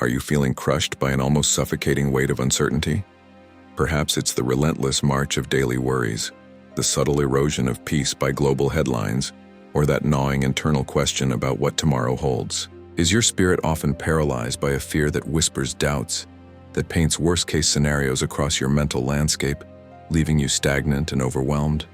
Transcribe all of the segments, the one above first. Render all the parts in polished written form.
Are you feeling crushed by an almost suffocating weight of uncertainty? Perhaps it's the relentless march of daily worries, the subtle erosion of peace by global headlines, or that gnawing internal question about what tomorrow holds. Is your spirit often paralyzed by a fear that whispers doubts, that paints worst-case scenarios across your mental landscape, leaving you stagnant and overwhelmed?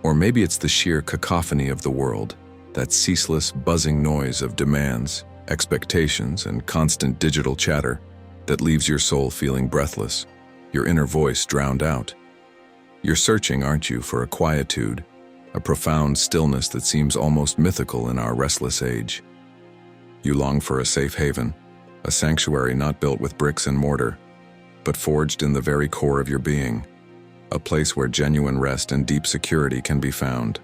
Or maybe it's the sheer cacophony of the world, that ceaseless, buzzing noise of demands, expectations, and constant digital chatter that leaves your soul feeling breathless, your inner voice drowned out. You're searching, aren't you, for a quietude, a profound stillness that seems almost mythical in our restless age. You long for a safe haven, a sanctuary not built with bricks and mortar, but forged in the very core of your being, a place where genuine rest and deep security can be found.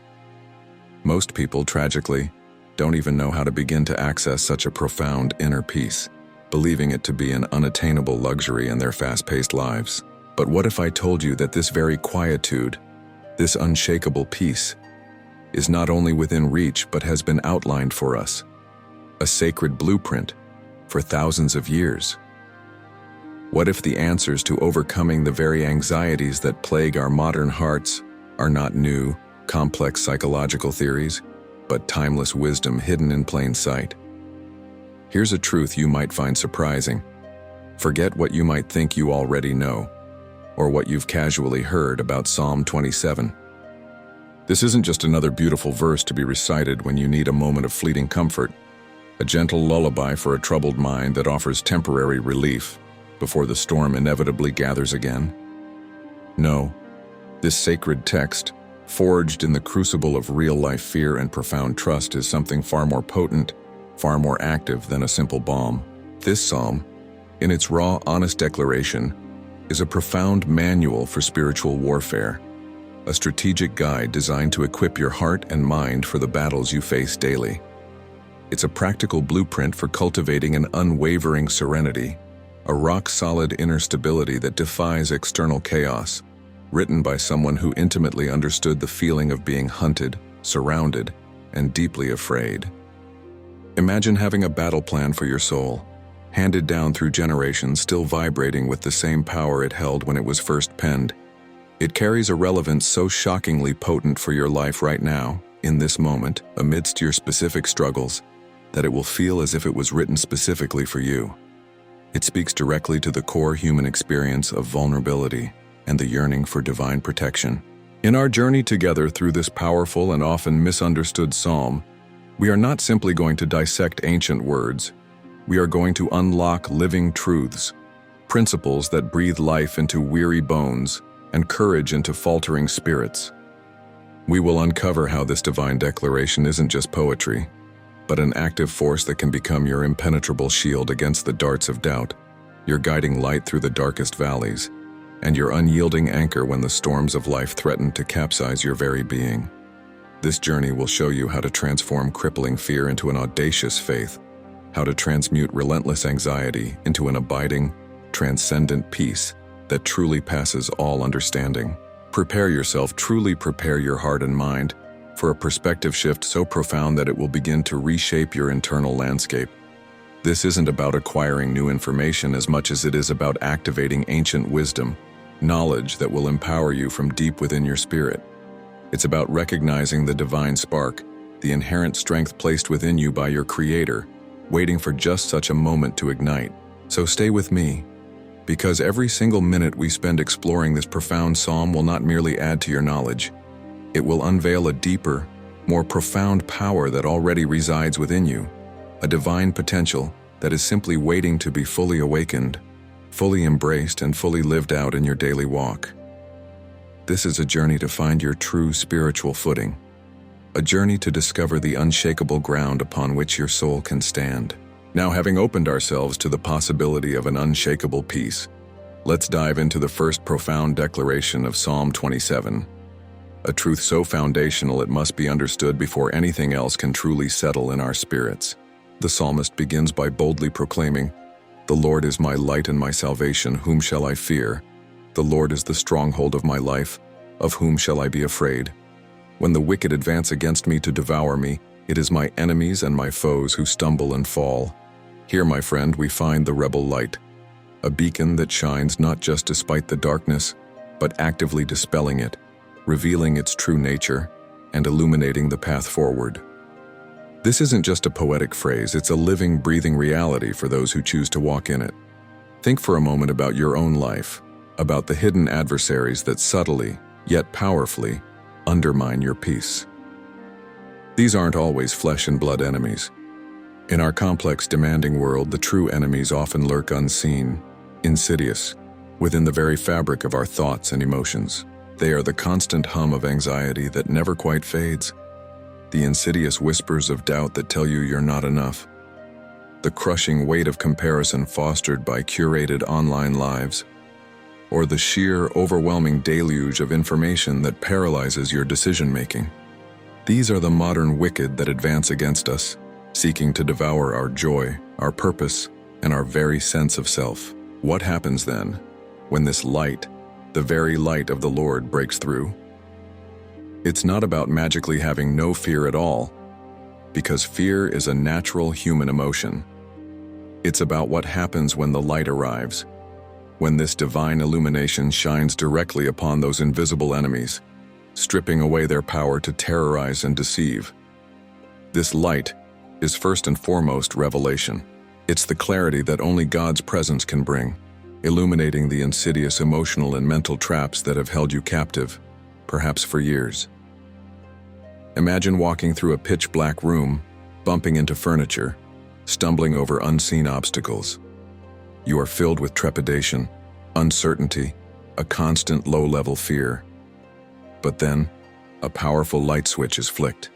Most people, tragically, don't even know how to begin to access such a profound inner peace, believing it to be an unattainable luxury in their fast-paced lives. But what if I told you that this very quietude, this unshakable peace, is not only within reach but has been outlined for us, a sacred blueprint for thousands of years? What if the answers to overcoming the very anxieties that plague our modern hearts are not new, complex psychological theories, but timeless wisdom hidden in plain sight? Here's a truth you might find surprising. Forget what you might think you already know, or what you've casually heard about Psalm 27. This isn't just another beautiful verse to be recited when you need a moment of fleeting comfort, a gentle lullaby for a troubled mind that offers temporary relief before the storm inevitably gathers again. No, this sacred text, forged in the crucible of real-life fear and profound trust, is something far more potent, far more active than a simple balm. This psalm, in its raw, honest declaration, is a profound manual for spiritual warfare, a strategic guide designed to equip your heart and mind for the battles you face daily. It's a practical blueprint for cultivating an unwavering serenity, a rock-solid inner stability that defies external chaos, written by someone who intimately understood the feeling of being hunted, surrounded, and deeply afraid. Imagine having a battle plan for your soul, handed down through generations, still vibrating with the same power it held when it was first penned. It carries a relevance so shockingly potent for your life right now, in this moment, amidst your specific struggles, that it will feel as if it was written specifically for you. It speaks directly to the core human experience of vulnerability and the yearning for divine protection. In our journey together through this powerful and often misunderstood psalm, we are not simply going to dissect ancient words. We are going to unlock living truths, principles that breathe life into weary bones and courage into faltering spirits. We will uncover how this divine declaration isn't just poetry, but an active force that can become your impenetrable shield against the darts of doubt, your guiding light through the darkest valleys, and your unyielding anchor when the storms of life threaten to capsize your very being. This journey will show you how to transform crippling fear into an audacious faith, how to transmute relentless anxiety into an abiding, transcendent peace that truly passes all understanding. Prepare yourself, truly prepare your heart and mind for a perspective shift so profound that it will begin to reshape your internal landscape. This isn't about acquiring new information as much as it is about activating ancient wisdom, knowledge that will empower you from deep within your spirit. It's about recognizing the divine spark, the inherent strength placed within you by your Creator, waiting for just such a moment to ignite. So stay with me, because every single minute we spend exploring this profound psalm will not merely add to your knowledge. It will unveil a deeper, more profound power that already resides within you, a divine potential that is simply waiting to be fully awakened, fully embraced, and fully lived out in your daily walk. This is a journey to find your true spiritual footing, a journey to discover the unshakable ground upon which your soul can stand. Now, having opened ourselves to the possibility of an unshakable peace, let's dive into the first profound declaration of Psalm 27, a truth so foundational it must be understood before anything else can truly settle in our spirits. The psalmist begins by boldly proclaiming, "The Lord is my light and my salvation, whom shall I fear? The Lord is the stronghold of my life, of whom shall I be afraid? When the wicked advance against me to devour me, it is my enemies and my foes who stumble and fall. Here, my friend, we find the rebel light, a beacon that shines not just despite the darkness, but actively dispelling it, revealing its true nature, and illuminating the path forward. This isn't just a poetic phrase, it's a living, breathing reality for those who choose to walk in it. Think for a moment about your own life, about the hidden adversaries that subtly, yet powerfully, undermine your peace. These aren't always flesh and blood enemies. In our complex, demanding world, the true enemies often lurk unseen, insidious, within the very fabric of our thoughts and emotions. They are the constant hum of anxiety that never quite fades, the insidious whispers of doubt that tell you you're not enough, the crushing weight of comparison fostered by curated online lives, or the sheer, overwhelming deluge of information that paralyzes your decision-making. These are the modern wicked that advance against us, seeking to devour our joy, our purpose, and our very sense of self. What happens then, when this light, the very light of the Lord, breaks through? It's not about magically having no fear at all, because fear is a natural human emotion. It's about what happens when the light arrives, when this divine illumination shines directly upon those invisible enemies, stripping away their power to terrorize and deceive. This light is first and foremost revelation. It's the clarity that only God's presence can bring, illuminating the insidious emotional and mental traps that have held you captive, perhaps for years. Imagine walking through a pitch-black room, bumping into furniture, stumbling over unseen obstacles. You are filled with trepidation, uncertainty, a constant low-level fear. But then, a powerful light switch is flicked.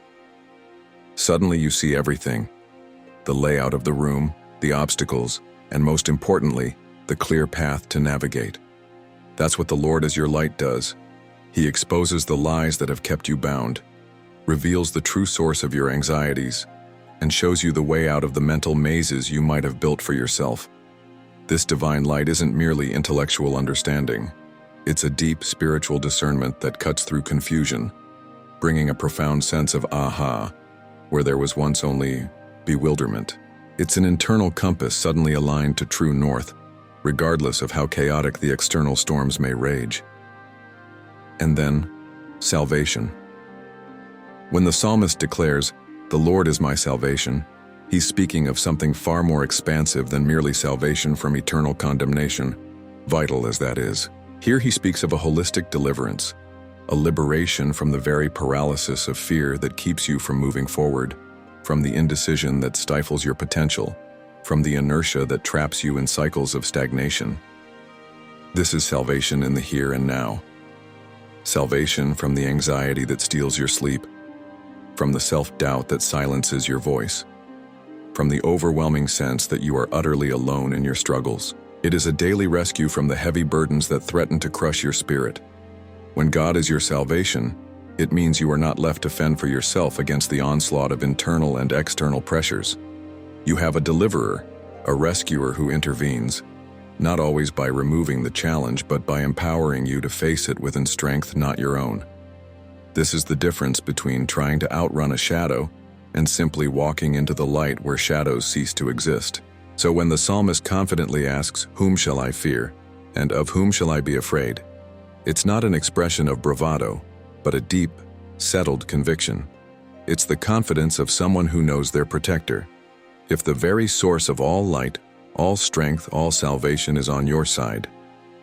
Suddenly you see everything: the layout of the room, the obstacles, and most importantly, the clear path to navigate. That's what the Lord as your light does. He exposes the lies that have kept you bound, reveals the true source of your anxieties, and shows you the way out of the mental mazes you might have built for yourself. This divine light isn't merely intellectual understanding. It's a deep spiritual discernment that cuts through confusion, bringing a profound sense of aha, where there was once only bewilderment. It's an internal compass suddenly aligned to true north, regardless of how chaotic the external storms may rage. And then, salvation. When the psalmist declares, "The Lord is my salvation," he's speaking of something far more expansive than merely salvation from eternal condemnation, vital as that is. Here he speaks of a holistic deliverance, a liberation from the very paralysis of fear that keeps you from moving forward, from the indecision that stifles your potential, from the inertia that traps you in cycles of stagnation. This is salvation in the here and now. Salvation from the anxiety that steals your sleep, from the self-doubt that silences your voice, from the overwhelming sense that you are utterly alone in your struggles. It is a daily rescue from the heavy burdens that threaten to crush your spirit. When God is your salvation, it means you are not left to fend for yourself against the onslaught of internal and external pressures. You have a deliverer, a rescuer who intervenes, not always by removing the challenge, but by empowering you to face it within strength not your own. This is the difference between trying to outrun a shadow and simply walking into the light where shadows cease to exist. So when the psalmist confidently asks, "Whom shall I fear? And of whom shall I be afraid?" it's not an expression of bravado, but a deep, settled conviction. It's the confidence of someone who knows their protector. If the very source of all light, all strength, all salvation is on your side,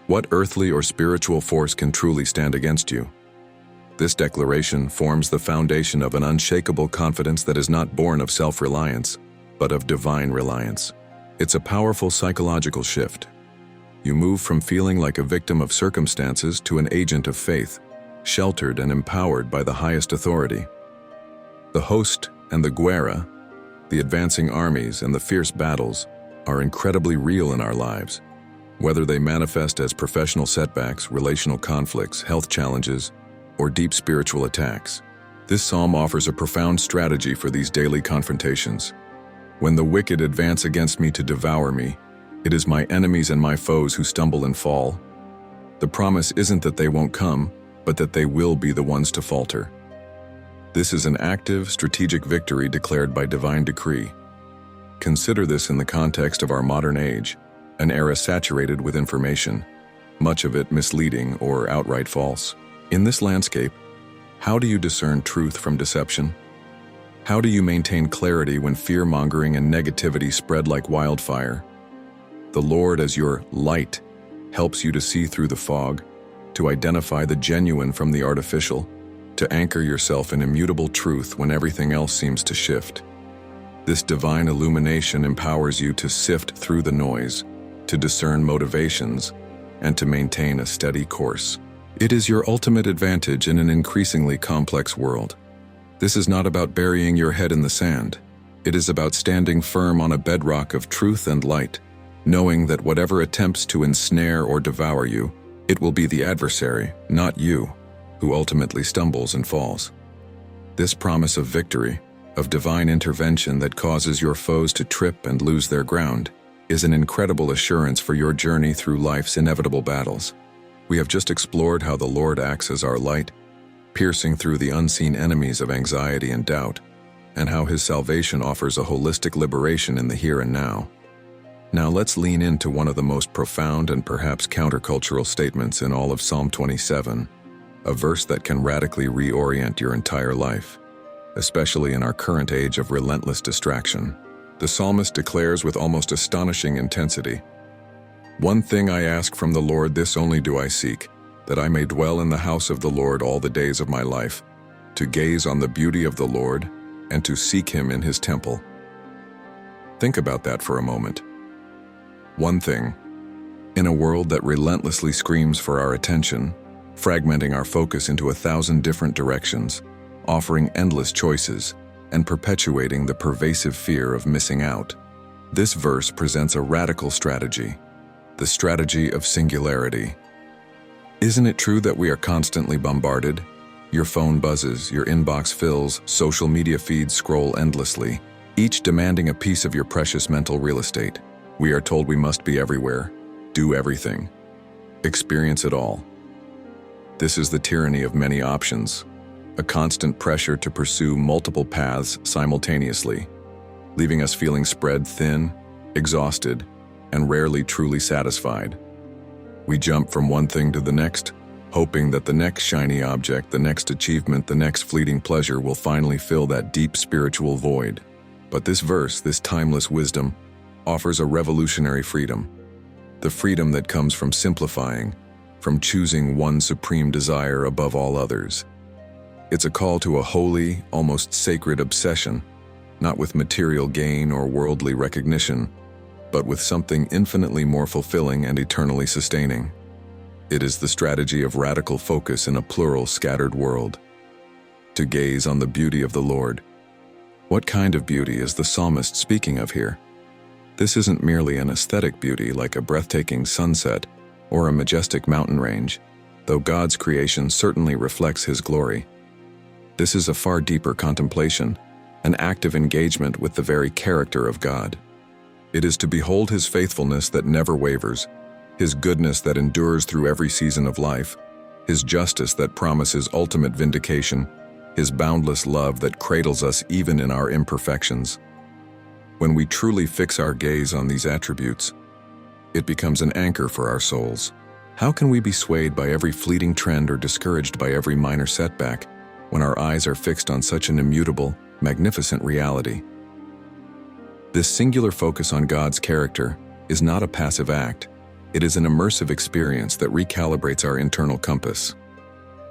what earthly or spiritual force can truly stand against you? This declaration forms the foundation of an unshakable confidence that is not born of self-reliance, but of divine reliance. It's a powerful psychological shift. You move from feeling like a victim of circumstances to an agent of faith, sheltered and empowered by the highest authority. The host and the guerra, the advancing armies and the fierce battles, are incredibly real in our lives. Whether they manifest as professional setbacks, relational conflicts, health challenges, or deep spiritual attacks, this psalm offers a profound strategy for these daily confrontations. When the wicked advance against me to devour me, it is my enemies and my foes who stumble and fall. The promise isn't that they won't come, but that they will be the ones to falter. This is an active, strategic victory declared by divine decree. Consider this in the context of our modern age, an era saturated with information, much of it misleading or outright false. In this landscape, how do you discern truth from deception? How do you maintain clarity when fear-mongering and negativity spread like wildfire? The Lord, as your light, helps you to see through the fog, to identify the genuine from the artificial, to anchor yourself in immutable truth when everything else seems to shift. This divine illumination empowers you to sift through the noise, to discern motivations, and to maintain a steady course. It is your ultimate advantage in an increasingly complex world. This is not about burying your head in the sand. It is about standing firm on a bedrock of truth and light, knowing that whatever attempts to ensnare or devour you, it will be the adversary, not you, who ultimately stumbles and falls. This promise of victory, of divine intervention that causes your foes to trip and lose their ground, is an incredible assurance for your journey through life's inevitable battles. We have just explored how the Lord acts as our light, piercing through the unseen enemies of anxiety and doubt, and how His salvation offers a holistic liberation in the here and now. Now let's lean into one of the most profound and perhaps countercultural statements in all of Psalm 27, a verse that can radically reorient your entire life, especially in our current age of relentless distraction. The psalmist declares with almost astonishing intensity, "One thing I ask from the Lord, this only do I seek, that I may dwell in the house of the Lord all the days of my life, to gaze on the beauty of the Lord and to seek Him in His temple." Think about that for a moment. One thing. In a world that relentlessly screams for our attention, fragmenting our focus into 1,000 different directions, offering endless choices, and perpetuating the pervasive fear of missing out, this verse presents a radical strategy, the strategy of singularity. Isn't it true that we are constantly bombarded? Your phone buzzes, your inbox fills, social media feeds scroll endlessly, each demanding a piece of your precious mental real estate. We are told we must be everywhere, do everything, experience it all. This is the tyranny of many options, a constant pressure to pursue multiple paths simultaneously, leaving us feeling spread thin, exhausted, and rarely truly satisfied. We jump from one thing to the next, hoping that the next shiny object, the next achievement, the next fleeting pleasure will finally fill that deep spiritual void. But this verse, this timeless wisdom, offers a revolutionary freedom, the freedom that comes from simplifying, from choosing one supreme desire above all others. It's a call to a holy, almost sacred obsession, not with material gain or worldly recognition, but with something infinitely more fulfilling and eternally sustaining. It is the strategy of radical focus in a plural, scattered world. To gaze on the beauty of the Lord. What kind of beauty is the psalmist speaking of here? This isn't merely an aesthetic beauty like a breathtaking sunset or a majestic mountain range, though God's creation certainly reflects His glory. This is a far deeper contemplation, an active engagement with the very character of God. It is to behold His faithfulness that never wavers, His goodness that endures through every season of life, His justice that promises ultimate vindication, His boundless love that cradles us even in our imperfections. When we truly fix our gaze on these attributes, it becomes an anchor for our souls. How can we be swayed by every fleeting trend or discouraged by every minor setback when our eyes are fixed on such an immutable, magnificent reality? This singular focus on God's character is not a passive act. It is an immersive experience that recalibrates our internal compass,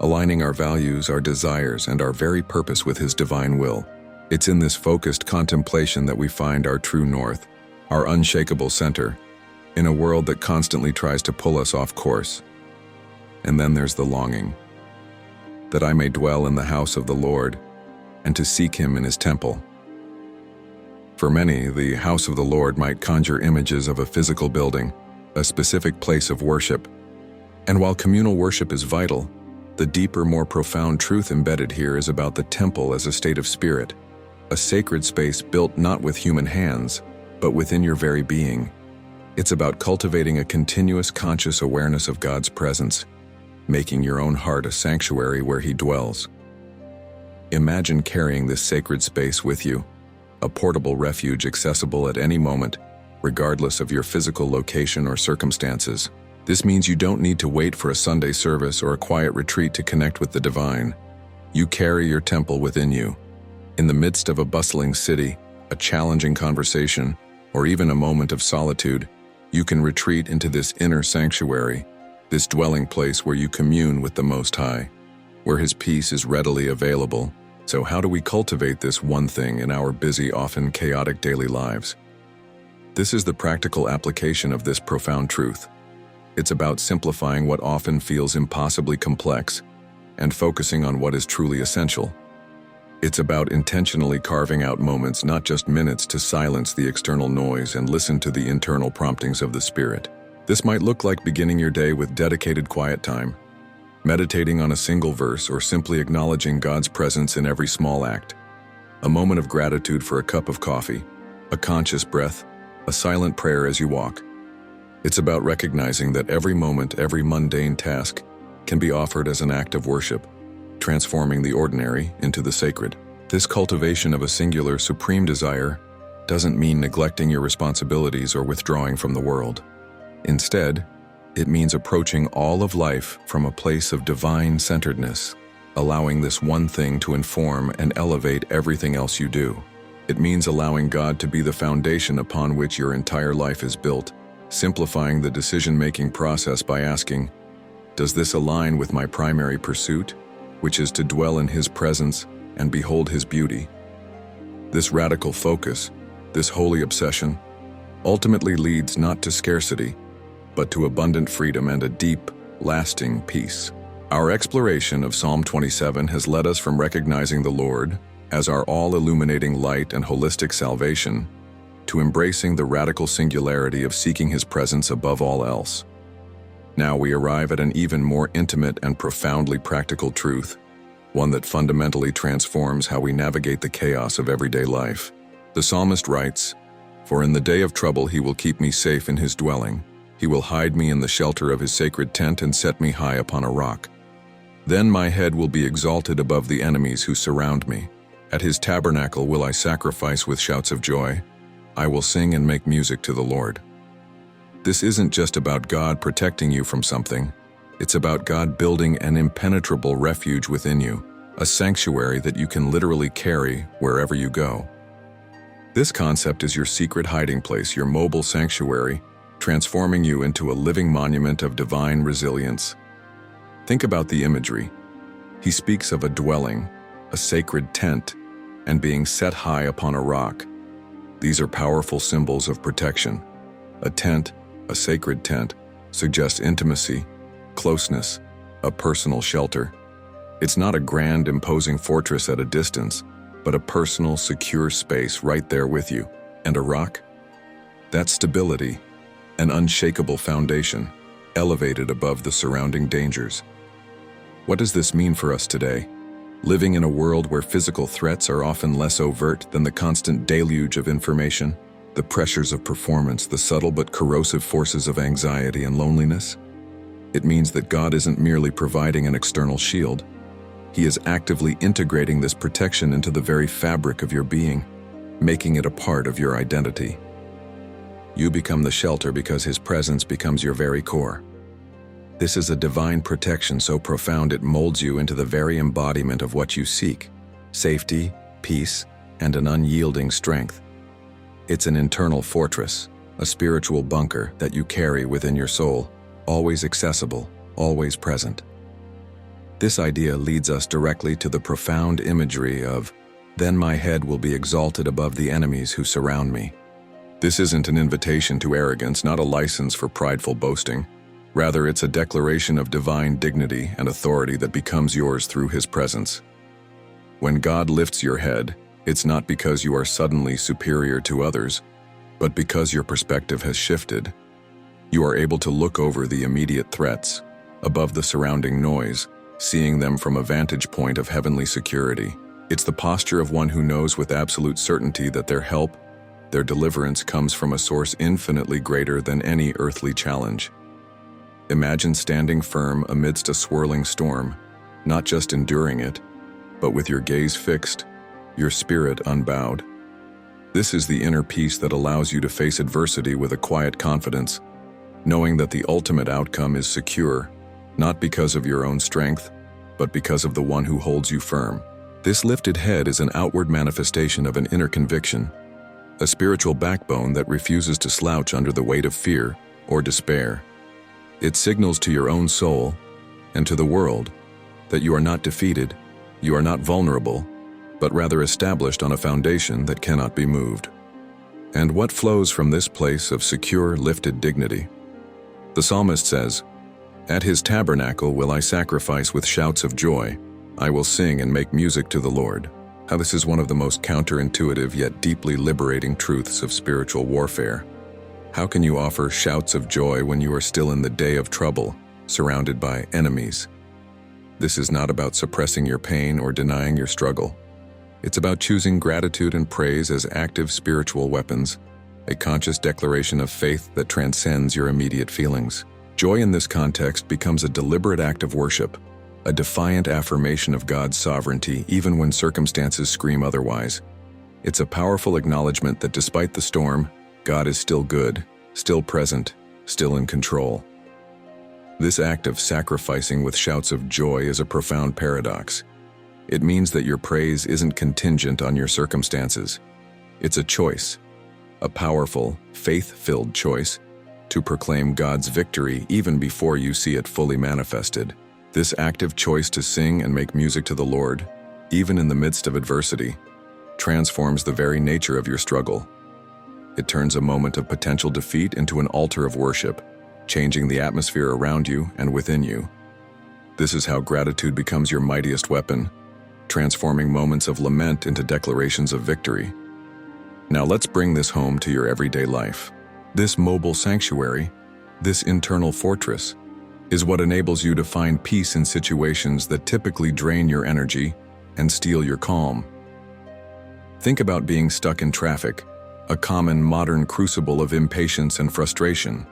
aligning our values, our desires, and our very purpose with His divine will. It's in this focused contemplation that we find our true north, our unshakable center, in a world that constantly tries to pull us off course. And then there's the longing, that I may dwell in the house of the Lord, and to seek Him in His temple. For many, the house of the Lord might conjure images of a physical building, a specific place of worship. And while communal worship is vital, the deeper, more profound truth embedded here is about the temple as a state of spirit, a sacred space built not with human hands, but within your very being. It's about cultivating a continuous conscious awareness of God's presence, making your own heart a sanctuary where He dwells. Imagine carrying this sacred space with you, a portable refuge accessible at any moment, regardless of your physical location or circumstances. This means you don't need to wait for a Sunday service or a quiet retreat to connect with the divine. You carry your temple within you. In the midst of a bustling city, a challenging conversation, or even a moment of solitude, you can retreat into this inner sanctuary, this dwelling place where you commune with the Most High, where His peace is readily available. So how do we cultivate this one thing in our busy, often chaotic daily lives? This is the practical application of this profound truth. It's about simplifying what often feels impossibly complex and focusing on what is truly essential. It's about intentionally carving out moments, not just minutes, to silence the external noise and listen to the internal promptings of the Spirit. This might look like beginning your day with dedicated quiet time, meditating on a single verse, or simply acknowledging God's presence in every small act. A moment of gratitude for a cup of coffee, a conscious breath, a silent prayer as you walk. It's about recognizing that every moment, every mundane task can be offered as an act of worship, transforming the ordinary into the sacred. This cultivation of a singular, supreme desire doesn't mean neglecting your responsibilities or withdrawing from the world. Instead, it means approaching all of life from a place of divine centeredness, allowing this one thing to inform and elevate everything else you do. It means allowing God to be the foundation upon which your entire life is built, simplifying the decision-making process by asking, does this align with my primary pursuit, which is to dwell in His presence and behold His beauty? This radical focus, this holy obsession, ultimately leads not to scarcity, but to abundant freedom and a deep, lasting peace. Our exploration of Psalm 27 has led us from recognizing the Lord as our all-illuminating light and holistic salvation to embracing the radical singularity of seeking His presence above all else. Now we arrive at an even more intimate and profoundly practical truth, one that fundamentally transforms how we navigate the chaos of everyday life. The psalmist writes, "For in the day of trouble He will keep me safe in His dwelling. He will hide me in the shelter of His sacred tent and set me high upon a rock. Then my head will be exalted above the enemies who surround me. At His tabernacle will I sacrifice with shouts of joy. I will sing and make music to the Lord." This isn't just about God protecting you from something. It's about God building an impenetrable refuge within you, a sanctuary that you can literally carry wherever you go. This concept is your secret hiding place, your mobile sanctuary, transforming you into a living monument of divine resilience. Think about the imagery. He speaks of a dwelling, a sacred tent, and being set high upon a rock. These are powerful symbols of protection. A tent, a sacred tent, suggests intimacy, closeness, a personal shelter. It's not a grand, imposing fortress at a distance, but a personal, secure space right there with you. And a rock? That's stability, an unshakable foundation, elevated above the surrounding dangers. What does this mean for us today? Living in a world where physical threats are often less overt than the constant deluge of information, the pressures of performance, the subtle but corrosive forces of anxiety and loneliness? It means that God isn't merely providing an external shield. He is actively integrating this protection into the very fabric of your being, making it a part of your identity. You become the shelter because His presence becomes your very core. This is a divine protection so profound it molds you into the very embodiment of what you seek: safety, peace, and an unyielding strength. It's an internal fortress, a spiritual bunker that you carry within your soul, always accessible, always present. This idea leads us directly to the profound imagery of, "Then my head will be exalted above the enemies who surround me." This isn't an invitation to arrogance, not a license for prideful boasting. Rather, it's a declaration of divine dignity and authority that becomes yours through His presence. When God lifts your head, it's not because you are suddenly superior to others, but because your perspective has shifted. You are able to look over the immediate threats, above the surrounding noise, seeing them from a vantage point of heavenly security. It's the posture of one who knows with absolute certainty that their help, their deliverance comes from a source infinitely greater than any earthly challenge. Imagine standing firm amidst a swirling storm, not just enduring it, but with your gaze fixed, your spirit unbowed. This is the inner peace that allows you to face adversity with a quiet confidence, knowing that the ultimate outcome is secure, not because of your own strength, but because of the one who holds you firm. This lifted head is an outward manifestation of an inner conviction, a spiritual backbone that refuses to slouch under the weight of fear or despair. It signals to your own soul and to the world that you are not defeated, you are not vulnerable, but rather established on a foundation that cannot be moved. And what flows from this place of secure, lifted dignity? The psalmist says, "At his tabernacle will I sacrifice with shouts of joy. I will sing and make music to the Lord." How this is one of the most counterintuitive yet deeply liberating truths of spiritual warfare. How can you offer shouts of joy when you are still in the day of trouble, surrounded by enemies? This is not about suppressing your pain or denying your struggle. It's about choosing gratitude and praise as active spiritual weapons, a conscious declaration of faith that transcends your immediate feelings. Joy in this context becomes a deliberate act of worship, a defiant affirmation of God's sovereignty even when circumstances scream otherwise. It's a powerful acknowledgement that despite the storm, God is still good, still present, still in control. This act of sacrificing with shouts of joy is a profound paradox. It means that your praise isn't contingent on your circumstances. It's a choice, a powerful, faith-filled choice, to proclaim God's victory even before you see it fully manifested. This active choice to sing and make music to the Lord, even in the midst of adversity, transforms the very nature of your struggle. It turns a moment of potential defeat into an altar of worship, changing the atmosphere around you and within you. This is how gratitude becomes your mightiest weapon, transforming moments of lament into declarations of victory. Now let's bring this home to your everyday life. This mobile sanctuary, this internal fortress, is what enables you to find peace in situations that typically drain your energy and steal your calm. Think about being stuck in traffic, a common modern crucible of impatience and frustration.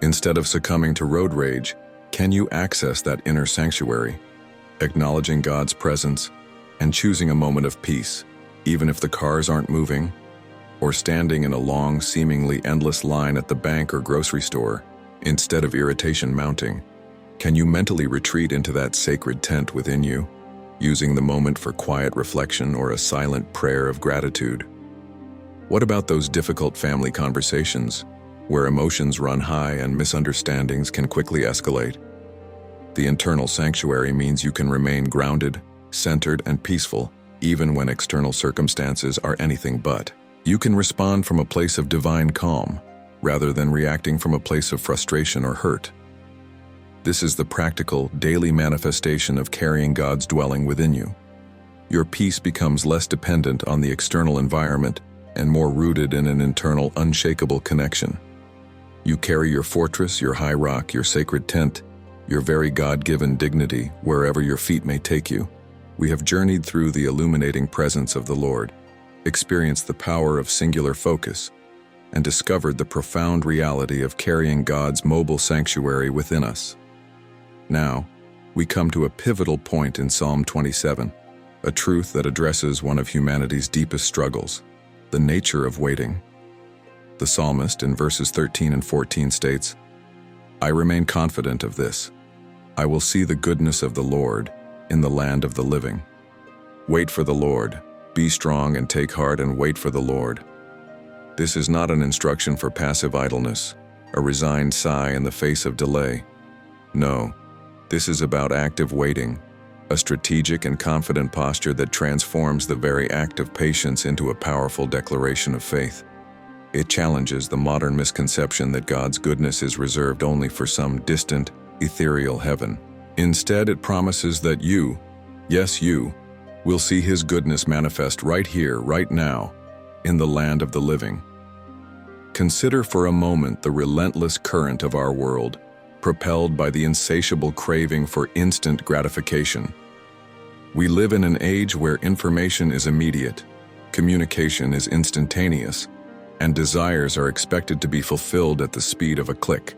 Instead of succumbing to road rage, can you access that inner sanctuary, acknowledging God's presence and choosing a moment of peace, even if the cars aren't moving, or standing in a long, seemingly endless line at the bank or grocery store, instead of irritation mounting? Can you mentally retreat into that sacred tent within you, using the moment for quiet reflection or a silent prayer of gratitude? What about those difficult family conversations, where emotions run high and misunderstandings can quickly escalate? The internal sanctuary means you can remain grounded, centered, and peaceful, even when external circumstances are anything but. You can respond from a place of divine calm, rather than reacting from a place of frustration or hurt. This is the practical, daily manifestation of carrying God's dwelling within you. Your peace becomes less dependent on the external environment and more rooted in an internal, unshakable connection. You carry your fortress, your high rock, your sacred tent, your very God-given dignity wherever your feet may take you. We have journeyed through the illuminating presence of the Lord, experienced the power of singular focus, and discovered the profound reality of carrying God's mobile sanctuary within us. Now, we come to a pivotal point in Psalm 27, a truth that addresses one of humanity's deepest struggles, the nature of waiting. The psalmist in verses 13 and 14 states, "I remain confident of this. I will see the goodness of the Lord in the land of the living." Wait for the Lord. Be strong and take heart and wait for the Lord. This is not an instruction for passive idleness, a resigned sigh in the face of delay. No, this is about active waiting, a strategic and confident posture that transforms the very act of patience into a powerful declaration of faith. It challenges the modern misconception that God's goodness is reserved only for some distant, ethereal heaven. Instead, it promises that you, yes you, will see His goodness manifest right here, right now, in the land of the living. Consider for a moment the relentless current of our world, propelled by the insatiable craving for instant gratification. We live in an age where information is immediate, communication is instantaneous, and desires are expected to be fulfilled at the speed of a click.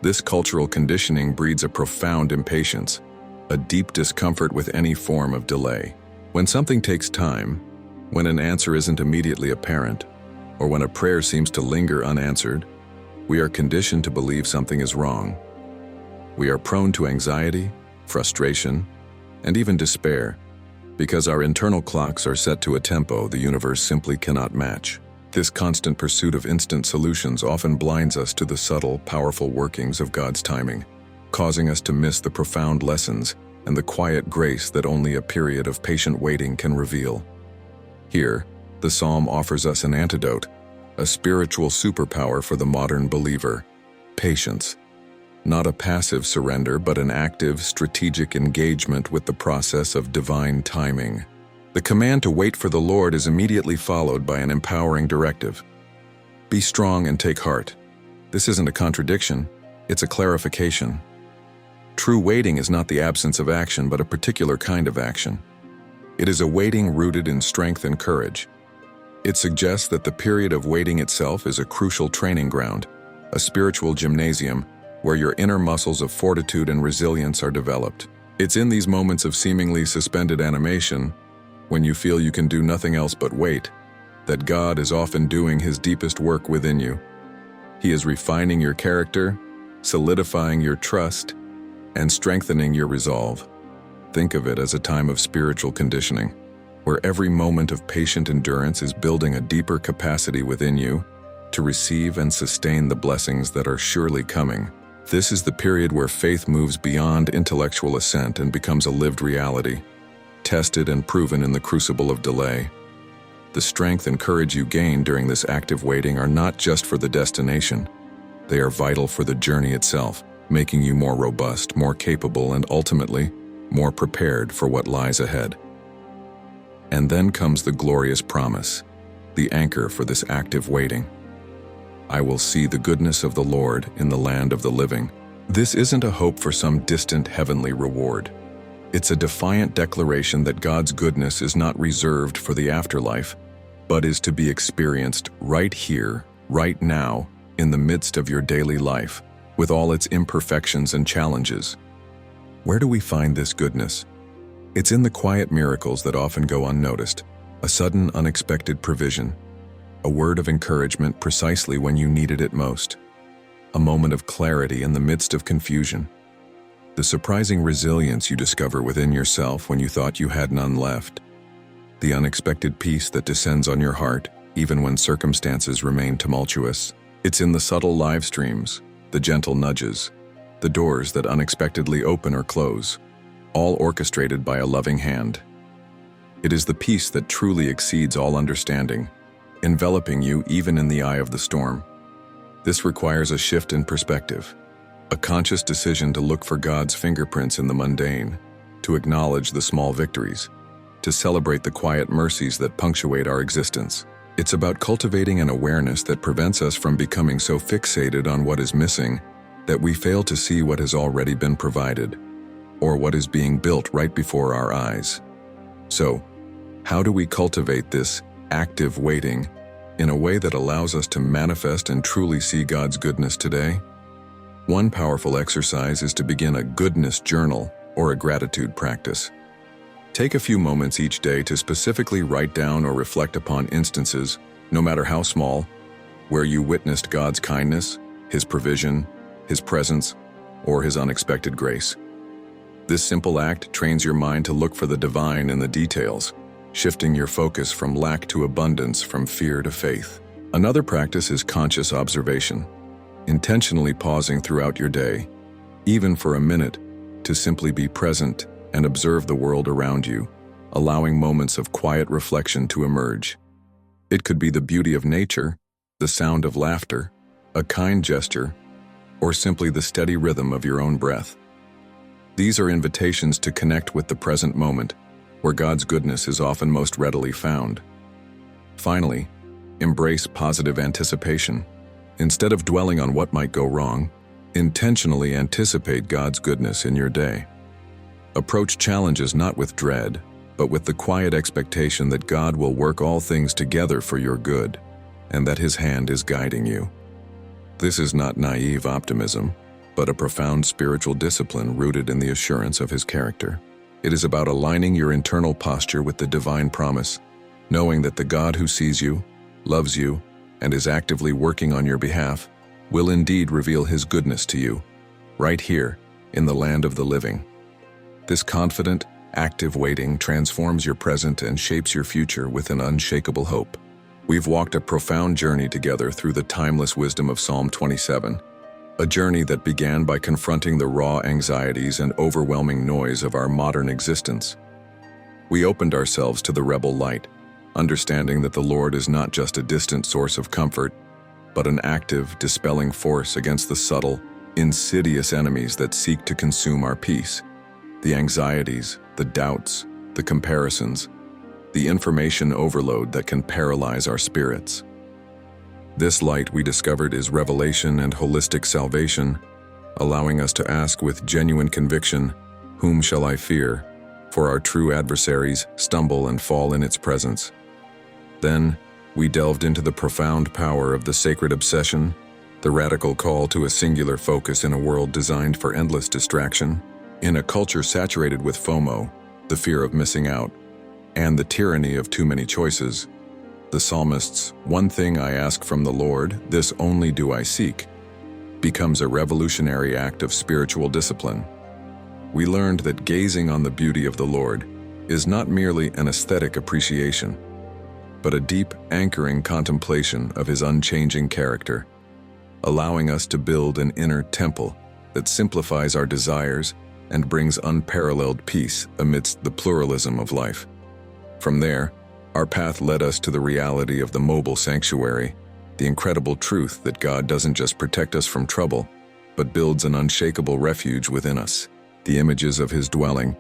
This cultural conditioning breeds a profound impatience, a deep discomfort with any form of delay. When something takes time, When an answer isn't immediately apparent, or when a prayer seems to linger unanswered, we are conditioned to believe something is wrong. We are prone to anxiety, frustration, and even despair, because our internal clocks are set to a tempo the universe simply cannot match. This constant pursuit of instant solutions often blinds us to the subtle, powerful workings of God's timing, causing us to miss the profound lessons and the quiet grace that only a period of patient waiting can reveal. Here, the psalm offers us an antidote, a spiritual superpower for the modern believer: patience. Not a passive surrender, but an active, strategic engagement with the process of divine timing. The command to wait for the Lord is immediately followed by an empowering directive. Be strong and take heart. This isn't a contradiction, it's a clarification. True waiting is not the absence of action, but a particular kind of action. It is a waiting rooted in strength and courage. It suggests that the period of waiting itself is a crucial training ground, a spiritual gymnasium where your inner muscles of fortitude and resilience are developed. It's in these moments of seemingly suspended animation, when you feel you can do nothing else but wait, that God is often doing His deepest work within you. He is refining your character, solidifying your trust, and strengthening your resolve. Think of it as a time of spiritual conditioning, where every moment of patient endurance is building a deeper capacity within you to receive and sustain the blessings that are surely coming. This is the period where faith moves beyond intellectual assent and becomes a lived reality, tested and proven in the crucible of delay. The strength and courage you gain during this active waiting are not just for the destination. They are vital for the journey itself, making you more robust, more capable, and ultimately, more prepared for what lies ahead. And then comes the glorious promise, the anchor for this active waiting. I will see the goodness of the Lord in the land of the living. This isn't a hope for some distant heavenly reward. It's a defiant declaration that God's goodness is not reserved for the afterlife, but is to be experienced right here, right now, in the midst of your daily life, with all its imperfections and challenges. Where do we find this goodness? It's in the quiet miracles that often go unnoticed, a sudden, unexpected provision, a word of encouragement precisely when you needed it most, a moment of clarity in the midst of confusion, the surprising resilience you discover within yourself when you thought you had none left, the unexpected peace that descends on your heart even when circumstances remain tumultuous. It's in the subtle live streams, the gentle nudges, the doors that unexpectedly open or close, all orchestrated by a loving hand. It is the peace that truly exceeds all understanding, enveloping you even in the eye of the storm. This requires a shift in perspective, a conscious decision to look for God's fingerprints in the mundane, to acknowledge the small victories, to celebrate the quiet mercies that punctuate our existence. It's about cultivating an awareness that prevents us from becoming so fixated on what is missing that we fail to see what has already been provided, or what is being built right before our eyes. So, how do we cultivate this active waiting in a way that allows us to manifest and truly see God's goodness today? One powerful exercise is to begin a goodness journal or a gratitude practice. Take a few moments each day to specifically write down or reflect upon instances, no matter how small, where you witnessed God's kindness, His provision, His presence, or His unexpected grace. This simple act trains your mind to look for the divine in the details, shifting your focus from lack to abundance, from fear to faith. Another practice is conscious observation, intentionally pausing throughout your day, even for a minute, to simply be present and observe the world around you, allowing moments of quiet reflection to emerge. It could be the beauty of nature, the sound of laughter, a kind gesture, or simply the steady rhythm of your own breath. These are invitations to connect with the present moment, where God's goodness is often most readily found. Finally, embrace positive anticipation. Instead of dwelling on what might go wrong, intentionally anticipate God's goodness in your day. Approach challenges not with dread, but with the quiet expectation that God will work all things together for your good, and that His hand is guiding you. This is not naive optimism, but a profound spiritual discipline rooted in the assurance of His character. It is about aligning your internal posture with the divine promise, knowing that the God who sees you, loves you, and is actively working on your behalf will indeed reveal his goodness to you, right here in the land of the living. This confident, active waiting transforms your present and shapes your future with an unshakable hope. We've walked a profound journey together through the timeless wisdom of Psalm 27, a journey that began by confronting the raw anxieties and overwhelming noise of our modern existence. We opened ourselves to the rebel light, understanding that the Lord is not just a distant source of comfort, but an active, dispelling force against the subtle, insidious enemies that seek to consume our peace. The anxieties, the doubts, the comparisons, the information overload that can paralyze our spirits. This light, we discovered, is revelation and holistic salvation, allowing us to ask with genuine conviction, "Whom shall I fear?" For our true adversaries stumble and fall in its presence. Then, we delved into the profound power of the sacred obsession, the radical call to a singular focus in a world designed for endless distraction. In a culture saturated with FOMO, the fear of missing out, and the tyranny of too many choices, the psalmist's "One thing I ask from the Lord, this only do I seek," becomes a revolutionary act of spiritual discipline. We learned that gazing on the beauty of the Lord is not merely an aesthetic appreciation, but a deep, anchoring contemplation of his unchanging character, allowing us to build an inner temple that simplifies our desires and brings unparalleled peace amidst the pluralism of life. From there, our path led us to the reality of the mobile sanctuary, the incredible truth that God doesn't just protect us from trouble, but builds an unshakable refuge within us. The images of his dwelling,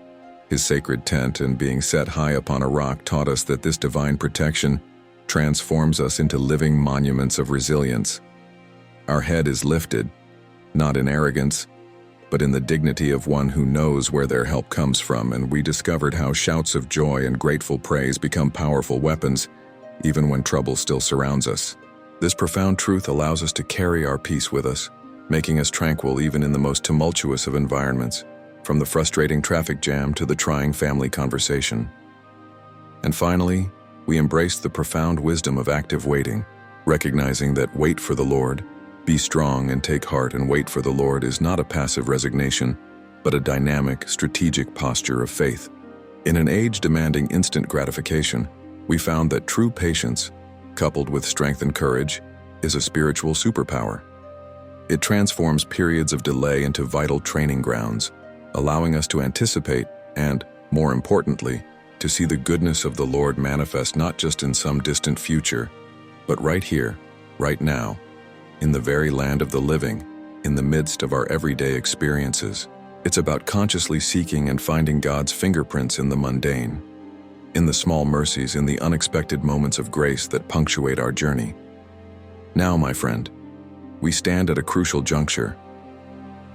his sacred tent, and being set high upon a rock taught us that this divine protection transforms us into living monuments of resilience. Our head is lifted, not in arrogance, but in the dignity of one who knows where their help comes from, and we discovered how shouts of joy and grateful praise become powerful weapons, even when trouble still surrounds us. This profound truth allows us to carry our peace with us, making us tranquil even in the most tumultuous of environments, from the frustrating traffic jam to the trying family conversation. And finally, we embraced the profound wisdom of active waiting, recognizing that wait for the Lord, be strong and take heart and wait for the Lord is not a passive resignation, but a dynamic, strategic posture of faith. In an age demanding instant gratification, we found that true patience, coupled with strength and courage, is a spiritual superpower. It transforms periods of delay into vital training grounds, allowing us to anticipate and, more importantly, to see the goodness of the Lord manifest not just in some distant future, but right here, right now, in the very land of the living, in the midst of our everyday experiences. It's about consciously seeking and finding God's fingerprints in the mundane, in the small mercies, in the unexpected moments of grace that punctuate our journey. Now, my friend, we stand at a crucial juncture.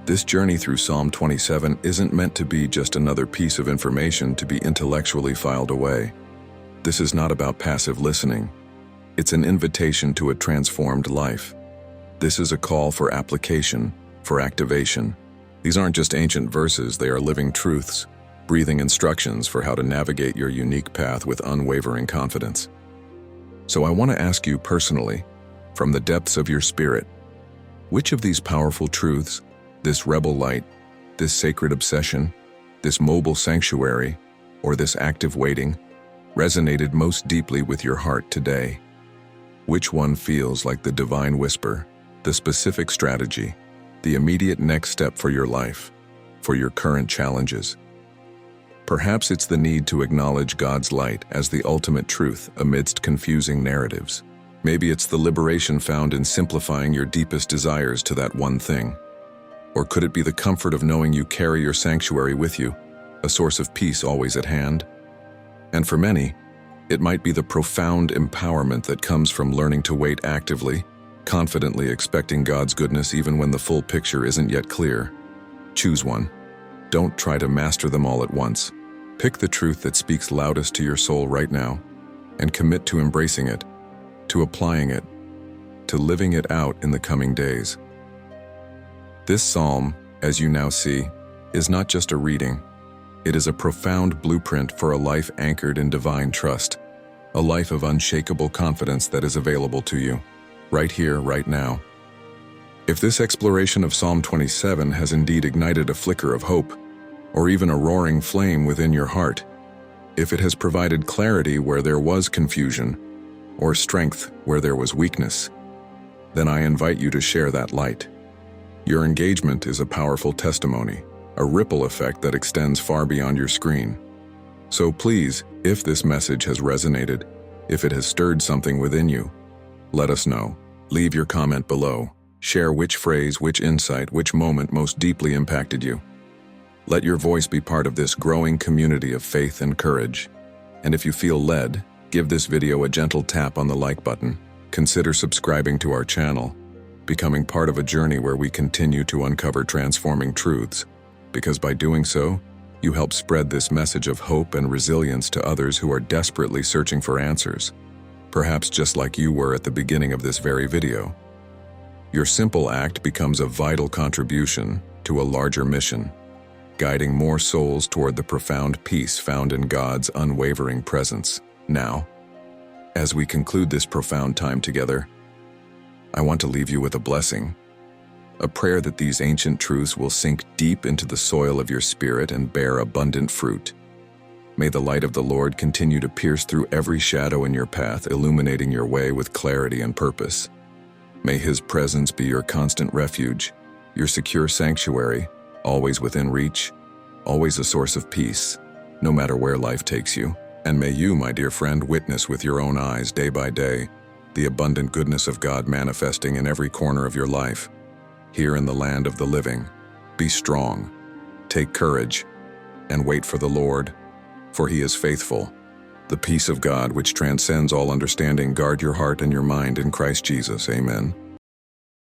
This journey through Psalm 27 isn't meant to be just another piece of information to be intellectually filed away. This is not about passive listening. It's an invitation to a transformed life. This is a call for application, for activation. These aren't just ancient verses, they are living truths, breathing instructions for how to navigate your unique path with unwavering confidence. So I want to ask you personally, from the depths of your spirit, which of these powerful truths, this rebel light, this sacred obsession, this mobile sanctuary, or this active waiting, resonated most deeply with your heart today? Which one feels like the divine whisper, the specific strategy, the immediate next step for your life, for your current challenges? Perhaps it's the need to acknowledge God's light as the ultimate truth amidst confusing narratives. Maybe it's the liberation found in simplifying your deepest desires to that one thing. Or could it be the comfort of knowing you carry your sanctuary with you, a source of peace always at hand? And for many, it might be the profound empowerment that comes from learning to wait actively, confidently expecting God's goodness even when the full picture isn't yet clear. Choose one. Don't try to master them all at once. Pick the truth that speaks loudest to your soul right now, and commit to embracing it, to applying it, to living it out in the coming days. This psalm, as you now see, is not just a reading. It is a profound blueprint for a life anchored in divine trust. a life of unshakable confidence that is available to you, right here, right now. If this exploration of Psalm 27 has indeed ignited a flicker of hope, or even a roaring flame within your heart, if it has provided clarity where there was confusion, or strength where there was weakness, then I invite you to share that light. Your engagement is a powerful testimony, a ripple effect that extends far beyond your screen. So please, if this message has resonated, if it has stirred something within you, let us know. Leave your comment below. Share which phrase, which insight, which moment most deeply impacted you. Let your voice be part of this growing community of faith and courage. And if you feel led, give this video a gentle tap on the like button. Consider subscribing to our channel, becoming part of a journey where we continue to uncover transforming truths, because by doing so, you help spread this message of hope and resilience to others who are desperately searching for answers, perhaps just like you were at the beginning of this very video. Your simple act becomes a vital contribution to a larger mission, guiding more souls toward the profound peace found in God's unwavering presence. Now, as we conclude this profound time together, I want to leave you with a blessing, a prayer that these ancient truths will sink deep into the soil of your spirit and bear abundant fruit. May the light of the Lord continue to pierce through every shadow in your path, illuminating your way with clarity and purpose. May His presence be your constant refuge, your secure sanctuary, always within reach, always a source of peace, no matter where life takes you. And may you, my dear friend, witness with your own eyes day by day the abundant goodness of God manifesting in every corner of your life. Here in the land of the living, be strong, take courage, and wait for the Lord, for He is faithful. The peace of God, which transcends all understanding, guard your heart and your mind in Christ Jesus. Amen.